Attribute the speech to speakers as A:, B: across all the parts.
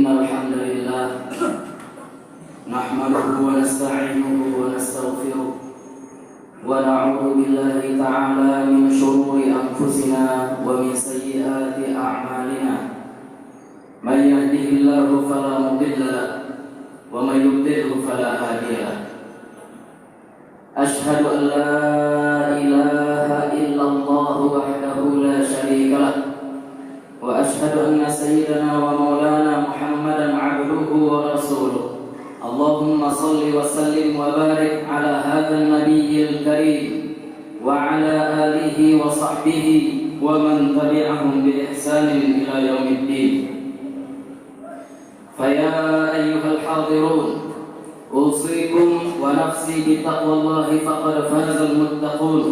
A: إن الحمد لله نحمده ونستعينه ونستغفره ونعوذ بالله تعالى من شرور أنفسنا ومن سيئات أعمالنا من يهده الله فلا مضل له ومن يضلل فلا هادي له أشهد أن لا إله إلا الله وحده لا شريك له وأشهد أن سيدنا ومولانا محمدا عبده ورسوله اللهم صل وسلم وبارك على هذا النبي الكريم وعلى آله وصحبه ومن تبعهم بإحسان إلى يوم الدين. فيا أيها الحاضرون أوصيكم ونفسي بتقوى الله فقد فاز المتقون.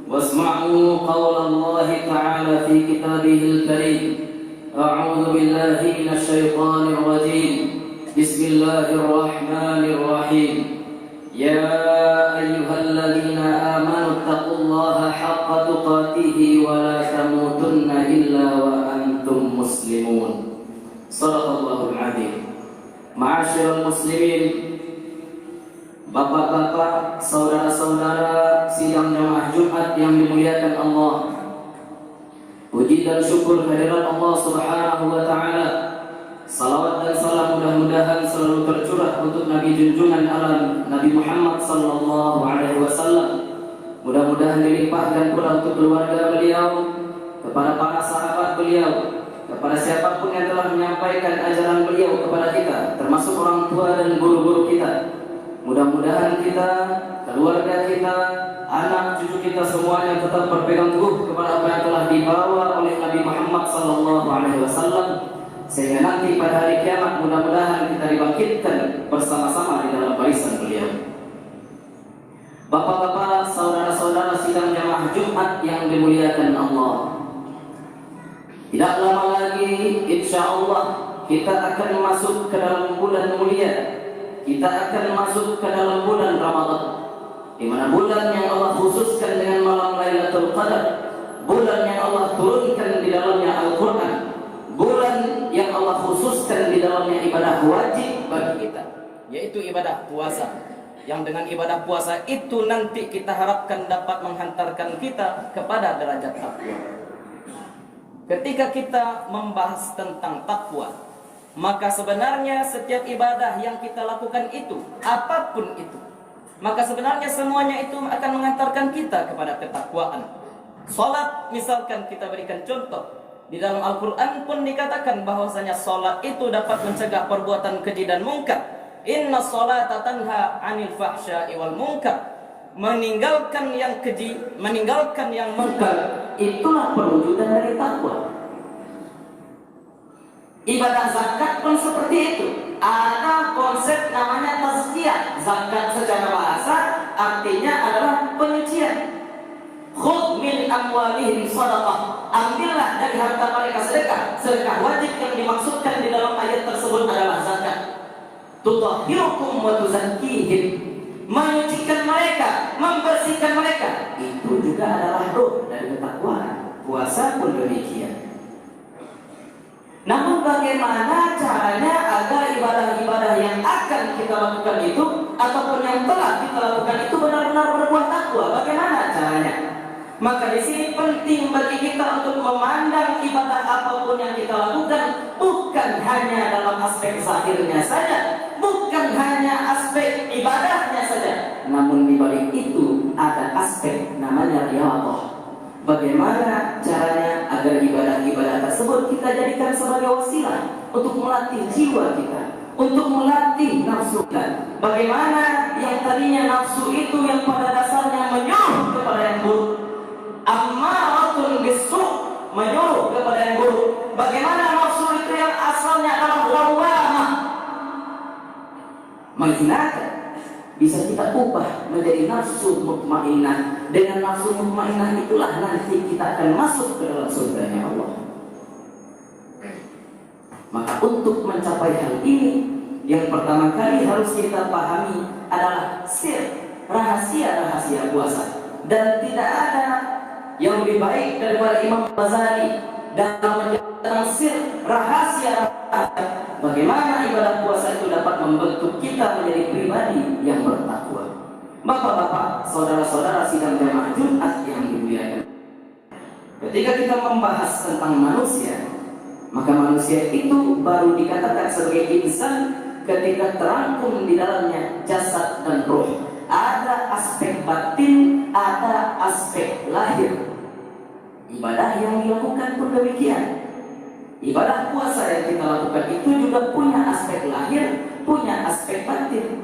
A: واسمعوا قول الله تعالى في كتابه الكريم أعوذ بالله من الشيطان الرجيم بسم الله الرحمن الرحيم يا أيها الذين آمنوا اتقوا الله حق تقاته ولا تموتن إلا وأنتم مسلمون. صدق الله العظيم. Ma'asyiral muslimin, bapak-bapak, saudara-saudara sidang jamaah Jumat yang dimuliakan Allah, puji dan syukur kehadirat Allah Subhanahu wa Ta'ala. Salawat dan salam mudah-mudahan selalu tercurah untuk Nabi junjungan alam Nabi Muhammad sallallahu alaihi wasallam. Mudah-mudahan dilimpahkan pula untuk keluarga beliau, kepada para sahabat beliau, kepada siapapun yang telah menyampaikan ajaran beliau kepada kita, termasuk orang tua dan guru-guru kita. Mudah-mudahan kita, keluarga kita, anak cucu kita semuanya tetap berpegang teguh kepada apa yang telah dibawa oleh Nabi Muhammad sallallahu alaihi wasallam, sehingga nanti pada hari kiamat mudah-mudahan kita dibangkitkan bersama-sama di dalam barisan beliau. Bapak-bapak, saudara-saudara sidang jamaah Jumat yang dimuliakan Allah, tidak lama lagi insyaallah kita akan masuk ke dalam bulan mulia. Kita akan masuk ke dalam bulan Ramadan, di mana bulan yang Allah khususkan dengan malam Lailatul Qadar, bulan yang Allah turunkan di dalamnya Al-Quran, bulan yang Allah khususkan di dalamnya ibadah wajib bagi kita, yaitu ibadah puasa. Yang dengan ibadah puasa itu nanti kita harapkan dapat menghantarkan kita kepada derajat takwa. Ketika kita membahas tentang takwa, maka sebenarnya setiap ibadah yang kita lakukan itu, apapun itu, maka sebenarnya semuanya itu akan mengantarkan kita kepada ketakwaan. Salat misalkan kita berikan contoh, di dalam Al-Quran pun dikatakan bahwasanya salat itu dapat mencegah perbuatan keji dan mungkar. Inna salata tanha 'anil fahsya'i wal munkar. Meninggalkan yang keji, meninggalkan yang mungkar, itulah perwujudan dari takwa. Ibadah zakat pun seperti itu. Ada konsep namanya tazkiyah. Zakat secara bahasa artinya adalah penyucian. Khudh min amwalihim shadaqah. Ambillah dari harta mereka sedekah. Sedekah wajib yang dimaksudkan di dalam ayat tersebut adalah zakat. Tutahhirukum wa tuzakkihim. Menyucikan mereka, membersihkan mereka. Itu juga adalah ruh dari ketakwaan. Puasa pun demikian. Namun bagaimana caranya agar ibadah-ibadah yang akan kita lakukan itu ataupun yang telah kita lakukan itu benar-benar berbuah takwa? Bagaimana caranya? Maka di sini penting bagi kita untuk memandang ibadah apapun yang kita lakukan bukan hanya dalam aspek zahirnya saja, bukan hanya aspek ibadahnya saja, namun di balik itu ada aspek namanya riyadhah. Bagaimana caranya agar ibadah-ibadah tersebut kita jadikan sebagai wasilah untuk melatih jiwa kita, untuk melatih nafsu kita. Bagaimana yang tadinya nafsu itu yang pada dasarnya menyuruh kepada yang buruk, ammaratun bis-su', menyuruh kepada yang buruk. Bagaimana nafsu itu yang asalnya adalah lawamah, menghinakan, bisa kita ubah menjadi nafsu mutmainnah. Dengan nafsu mutmainnah itulah nanti kita akan masuk ke dalam surganya Allah. Maka untuk mencapai hal ini, yang pertama kali harus kita pahami adalah sir, rahasia-rahasia puasa. Dan tidak ada yang lebih baik daripada Imam Ghazali dalam tentang sir rahasia bagaimana ibadah puasa itu dapat membentuk kita menjadi pribadi yang bertakwa. Bapak-bapak, saudara-saudara sidang jamaah Jumat yang dimuliakan, ketika kita membahas tentang manusia, maka manusia itu baru dikatakan sebagai insan ketika terangkum di dalamnya jasad dan roh. Ada aspek batin, ada aspek lahir. Ibadah yang dilakukan pun demikian. Ibadah puasa yang kita lakukan itu juga punya aspek lahir, punya aspek batin.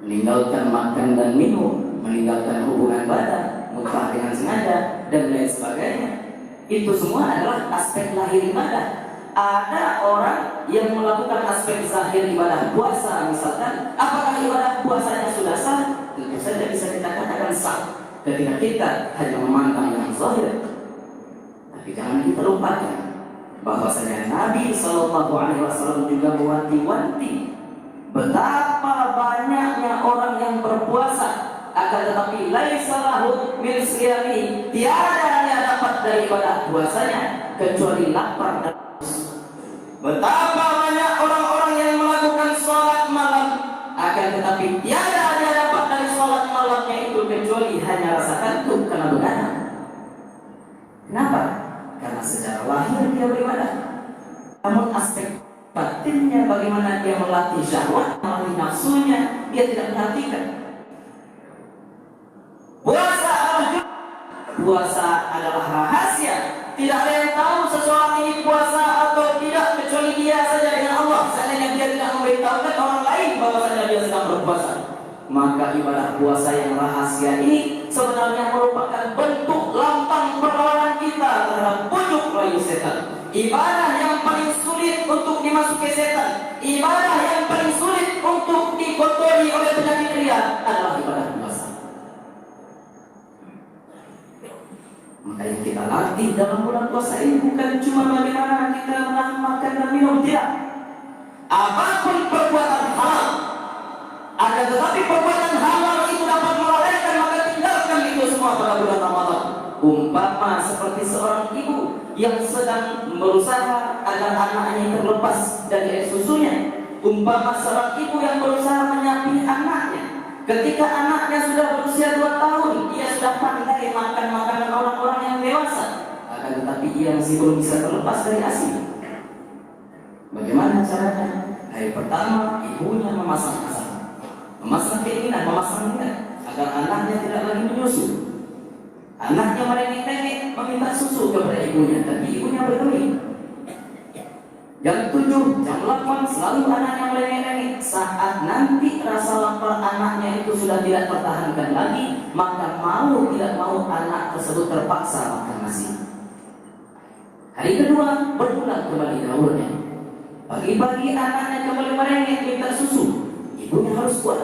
A: Meninggalkan makan dan minum, meninggalkan hubungan badan, muntah dengan sengaja, dan lain sebagainya. Itu semua adalah aspek lahir ibadah. Ada orang yang melakukan aspek zahir ibadah puasa, misalkan, apakah ibadah puasanya sudah sah? Tentu saja bisa kita katakan sah ketika kita hanya memandang yang zahir. Tapi jangan kita lupakan bahwasanya Nabi SAW juga mewanti-wanti betapa banyaknya orang yang berpuasa, akan tetapi laisa lahu min siyami, tiada yang dapat dari ibadah puasanya kecuali lapar dan haus. Betapa banyak orang-orang yang melakukan sholat malam, akan tetapi tiada yang dapat dari sholat malamnya itu kecuali hanya rasa kantuk karena begadang. Kenapa? Karena secara lahir dia beribadah, namun aspek batinnya bagaimana dia melatih syahwat, melatih nafsunya, dia tidak perhatikan. Puasa adalah rahasia. Tidak ada yang tahu seseorang ini puasa atau tidak kecuali dia saja dengan Allah. Seandainya dia tidak memberitahukan orang lain bahwasanya dia sedang berpuasa, maka ibadah puasa yang rahasia ini sebenarnya merupakan bentuk lambang perlawanan kita terhadap pucuk rayu setan. Ibadah yang paling sulit untuk dimasuki setan, ibadah yang paling sulit untuk dikotori oleh penyakit ria adalah ibadah puasa. Maka yang kita latih dalam bulan puasa ini bukan cuma bagaimana kita menahan makan dan minum, tidak. Apapun perbuatan halal, akan tetapi perbuatan halal itu dapat melalaikan, maka tinggalkan itu semua pada bulan Ramadan. Umpama seperti seorang ibu yang sedang berusaha agar anaknya terlepas dari air susunya. Umpama seorang ibu yang berusaha menyapi anaknya. Ketika anaknya sudah berusia 2 tahun, dia sudah pandai makan makanan orang-orang yang dewasa, akan tetapi dia masih belum bisa terlepas dari ASI. Bagaimana caranya? Hari pertama, ibunya memasang keinginan, memasang niat agar anaknya tidak lagi menyusu. Anaknya merengek-rengek meminta susu kepada ibunya, tapi ibunya bergeming. Jam 7, jam 8 selalu anaknya merengek-rengek. Saat nanti rasa lapar anaknya itu sudah tidak tertahankan lagi, maka mau tidak mau anak tersebut terpaksa makan nasi. Hari kedua berulang kembali dahulunya. Pagi-pagi anaknya kembali merengek minta susu, ibunya harus kuat.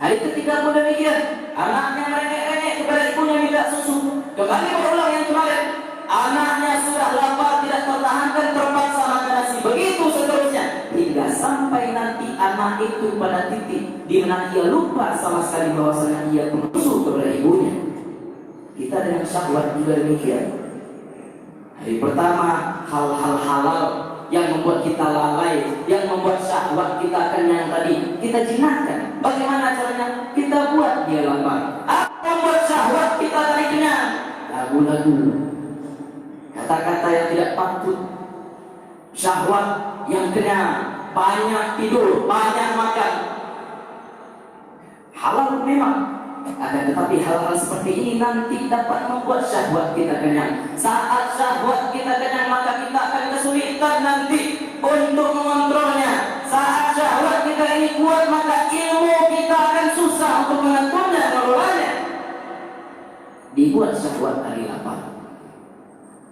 A: Hari ketiga pun demikian, anaknya merengek-rengek kepada ibunya minta susu. Kembali berulang yang kemarin, anaknya sudah lapar tidak tertahankan terpaksa makan nasi. Begitu seterusnya hingga sampai nanti anak itu pada titik di mana ia lupa sama sekali bahwasanya ia menyusu kepada ibunya. Kita dengan syahwat juga demikian. Hari pertama hal-hal halal yang membuat kita lalai, yang membuat syahwat kita kenyang tadi, kita jinakkan. Bagaimana caranya? Kita buat dia lapar. Apa yang membuat syahwat kita tadi kenyang? Lagu-lagu, kata-kata yang tidak patut. Syahwat yang kenyang, banyak tidur, banyak makan. Halal memang, akan tetapi hal-hal seperti ini nanti dapat membuat syahwat kita kenyang. Saat syahwat kita kenyang, maka kita akan kesulitan nanti untuk mengontrolnya. Saat syahwat kita ini kuat, maka ilmu kita akan susah untuk mengaturnya, mengelolanya. Dibuat syahwat tadi lapar,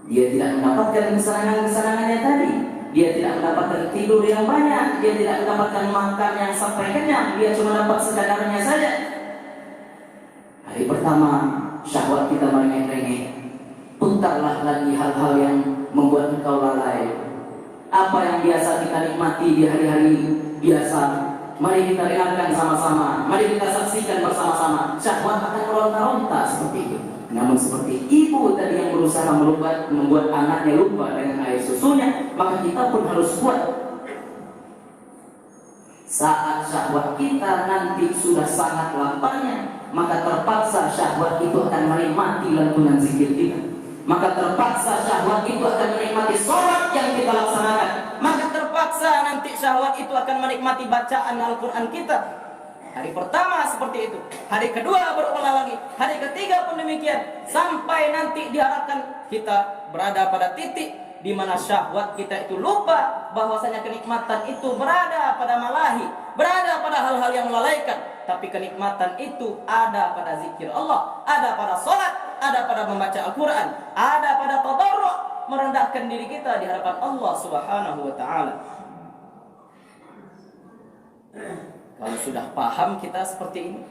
A: dia tidak mendapatkan kesenangan-kesenangannya tadi. Dia tidak mendapatkan tidur yang banyak, dia tidak mendapatkan makan yang sampai kenyang, dia cuma dapat sekadarnya saja. Hari pertama syahwat kita merengek-rengek, putarlah lagi hal-hal yang membuat engkau lalai. Apa yang biasa kita nikmati di hari-hari biasa, Mari kita dengarkan sama-sama, mari kita saksikan bersama-sama. Syahwat akan meronta-ronta seperti itu. Namun seperti ibu tadi yang berusaha membuat anaknya lupa dengan air susunya, maka kita pun harus kuat. Saat syahwat kita nanti sudah sangat laparnya, maka terpaksa syahwat itu akan menikmati lantunan zikir kita. Maka terpaksa syahwat itu akan menikmati sholat yang kita laksanakan. Maka terpaksa nanti syahwat itu akan menikmati bacaan Al-Quran kita. Hari pertama seperti itu, hari kedua berulang lagi, hari ketiga pun demikian, sampai nanti diharapkan kita berada pada titik di mana syahwat kita itu lupa bahwasanya kenikmatan itu berada pada malahi, berada pada hal-hal yang melalaikan. Tapi kenikmatan itu ada pada zikir Allah, ada pada sholat, ada pada membaca Al-Quran, ada pada tadarru', merendahkan diri kita di hadapan Allah Subhanahu wa ta'ala. Kalau sudah paham kita seperti ini,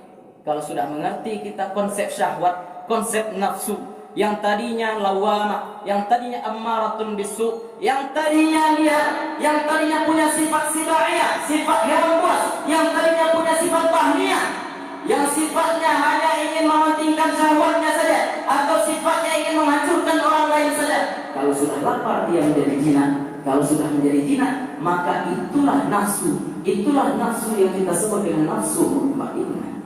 A: kalau sudah mengerti kita konsep syahwat, konsep nafsu, yang tadinya lawamah, yang tadinya ammaratun bisu, yang tadinya liar, yang tadinya punya sifat sibaiyah, sifat hewan buas, yang tadinya punya sifat bahmiyah, yang sifatnya hanya ingin mementingkan syahwatnya saja, atau sifatnya ingin menghancurkan orang lain saja. Kalau sudah lapar dia menjadi jinak. Kalau sudah menjadi jinak, maka itulah nafsu. Itulah nafsu yang kita sebut dengan nafsu mutmainnah.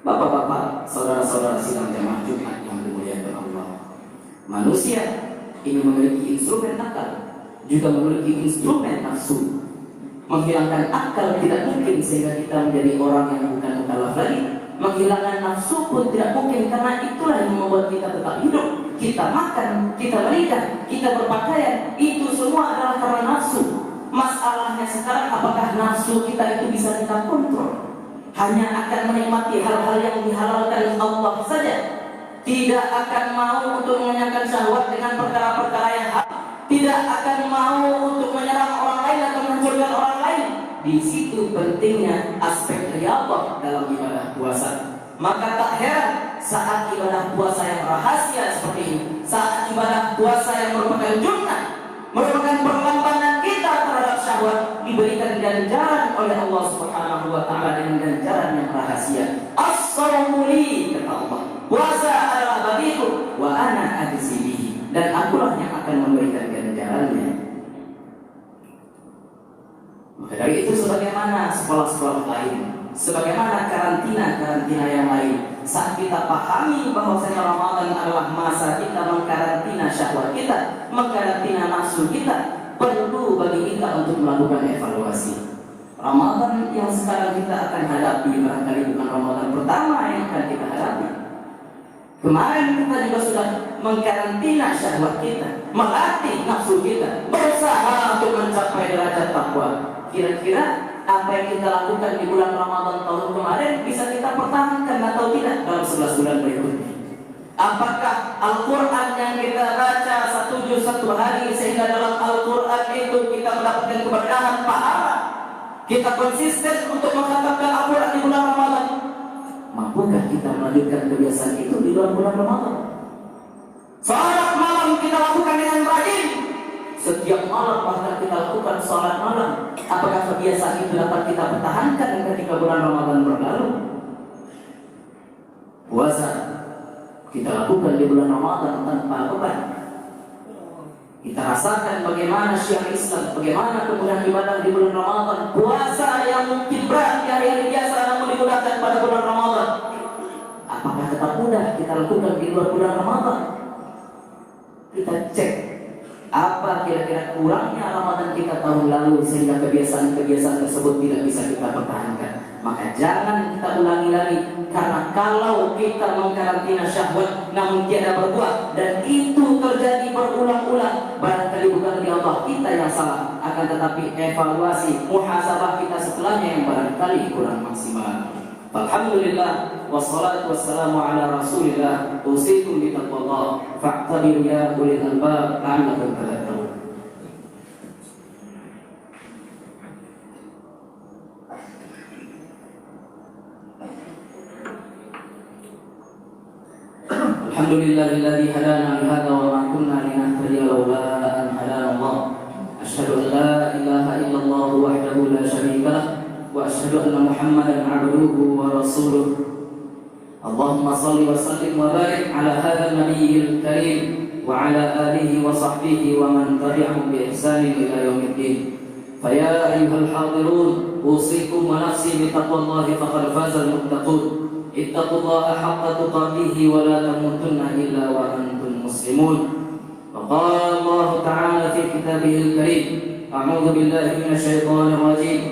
A: Bapak-bapak, saudara-saudara sidang jamaah Jumat yang dimuliakan Allah. Manusia ini memiliki instrumen akal, juga memiliki instrumen nafsu. Menghilangkan akal tidak mungkin sehingga kita menjadi orang yang bukan mukallaf lagi. Menghilangkan nafsu pun tidak mungkin, karena itulah yang membuat kita tetap hidup. Kita makan, kita menikah, kita berpakaian, itu semua adalah karena nafsu. Masalahnya sekarang, apakah nafsu kita itu bisa kita kontrol? Hanya akan menikmati hal-hal yang dihalalkan Allah saja, tidak akan mau untuk mengenyangkan syahwat dengan perkara-perkara yang halal, tidak akan mau untuk menyerang orang lain atau menghancurkan orang lain. Di situ pentingnya aspek riyadhah dalam ibadah puasa. Maka tak heran saat ibadah puasa yang rahasia seperti ini, saat ibadah puasa yang merupakan junnah, merupakan perlambangan kita terhadap syahwat, diberikan ganjaran oleh Allah Subhanahu wa ta'ala dengan ganjaran yang rahasia. As-shawmu li, kata Allah, puasa adalah bagiku, wa ana ajzi bihi, dan akulah yang akan memberikan ganjarannya. Maka dari itu, sebagaimana sekolah-sekolah lain, sebagaimana karantina-karantina yang lain, saat kita pahami bahwasanya Ramadan adalah masa kita mengkarantina syahwat kita, mengkarantina nafsu kita, perlu bagi kita untuk melakukan evaluasi. Ramadan yang sekarang kita akan hadapi barangkali bukan Ramadan pertama yang akan kita hadapi. Kemarin kita juga sudah mengkarantina syahwat kita, melatih nafsu kita, berusaha untuk mencapai derajat takwa. Kira-kira apa yang kita lakukan di bulan Ramadan tahun kemarin bisa kita pertahankan atau tidak dalam 11 bulan berikutnya? Apakah Al-Quran yang kita baca satu juz satu hari sehingga dalam Al-Quran itu kita mendapatkan keberkahan pahala? Kita konsisten untuk mengkhatamkan Al-Quran di bulan Ramadan. Mampukah kita melanjutkan kebiasaan itu di luar bulan Ramadan? Salat malam kita lakukan dengan rajin. Setiap malam bahkan kita lakukan salat malam. Apakah kebiasaan itu dapat kita pertahankan ketika bulan Ramadan berlalu? Puasa kita lakukan di bulan Ramadan tanpa beban. Kita rasakan bagaimana syiar Islam, bagaimana kemudahan ibadah di bulan Ramadan. Puasa yang mungkin berat di hari-hari biasa namun dimudahkan pada bulan Ramadan. Apakah tetap mudah kita lakukan di luar bulan Ramadan? Kita cek apa kira-kira kurangnya Ramadan kita tahun lalu sehingga kebiasaan-kebiasaan tersebut tidak bisa kita pertahankan. Maka jangan kita ulangi lagi, karena kalau kita mengkarantina syahwat namun tiada berbuah dan itu terjadi berulang-ulang, barangkali bukan di Allah kita yang salah, akan tetapi evaluasi muhasabah kita setelahnya yang barangkali kurang maksimal. Alhamdulillah wassalatu wassalamu ala Rasulillah. Usikum bi taqwallah fa'tabiru ya ulil albab la'allakum tadhakkarun. Alhamdulillahilladzi hadana li hadza wa ma kunna linahtadiya laula an hadana Allah. Asyhadu an la ilaha إله إلا الله وحده لا شريك له وأشهد أن محمدا عبده ورسوله. اللهم صل وسلم وبارك على هذا النبي الكريم وعلى آله وصحبه ومن تبعهم بإحسان إلى يوم الدين. فيا أيها الحاضرون أوصيكم ونفسي بتقوى الله فقد فاز المتقون. اتقوا الله حق تقاته ولا تموتن إلا وأنتم مسلمون. وقال الله تعالى في كتابه الكريم: أعوذ بالله من الشيطان الرجيم.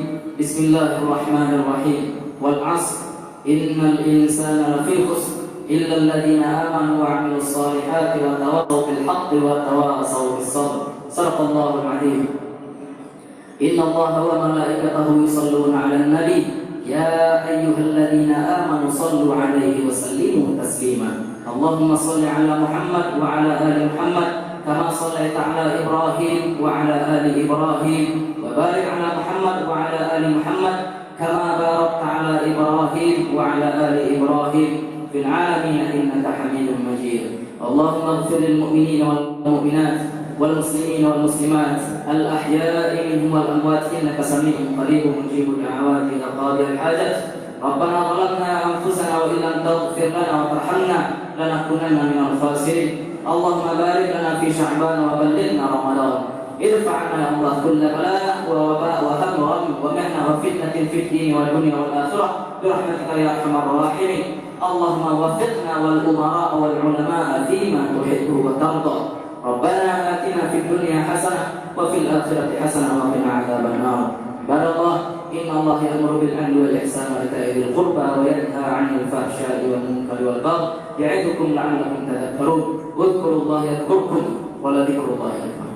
A: بسم الله الرحمن الرحيم. والعصر إن الإنسان لفي خسر إلا الذين آمنوا وعملوا الصالحات وتواصوا بالحق وتواصوا بالصبر. صدق الله العظيم. إن الله وملائكته يصلون على النبي يا أيها الذين آمنوا صلوا عليه وسلموا تسليما. اللهم صل على محمد وعلى آل محمد كما صليت على إبراهيم وعلى آل إبراهيم وبارك على محمد وعلى آل محمد كما باركت على إبراهيم وعلى آل إبراهيم في العالمين إنك حميد مجيد. اللهم اغفر للمؤمنين والمؤمنات والمسلمين والمسلمات الأحياء منهم والأموات إنك سميع قريب مجيب الدعوات يا قاضي الحاجات. ربنا ظلمنا أنفسنا وإن لم تغفر لنا وترحمنا لنكونن من الخاسرين. اللهم بارك لنا في شعبان وبلغنا رمضان. ارفع عنا يا الله كل بلاء ووباء وهم وغم ومحنة وفتنة في الدين والدنيا والآخرة برحمتك يا أرحم الراحمين. اللهم وفقنا والأمراء والعلماء فيما تحب وترضى. ربنا آتنا في الدنيا حسنة وفي الآخرة حسنة وقنا عذاب النار. عباد الله إن الله يأمر بالعدل والإحسان وإيتاء ذي القربى وينهى عن الفحشاء والمنكر والبغي يعظكم لعلكم تذكرون. اذكروا الله يذكركم ولذكر الله أكبر.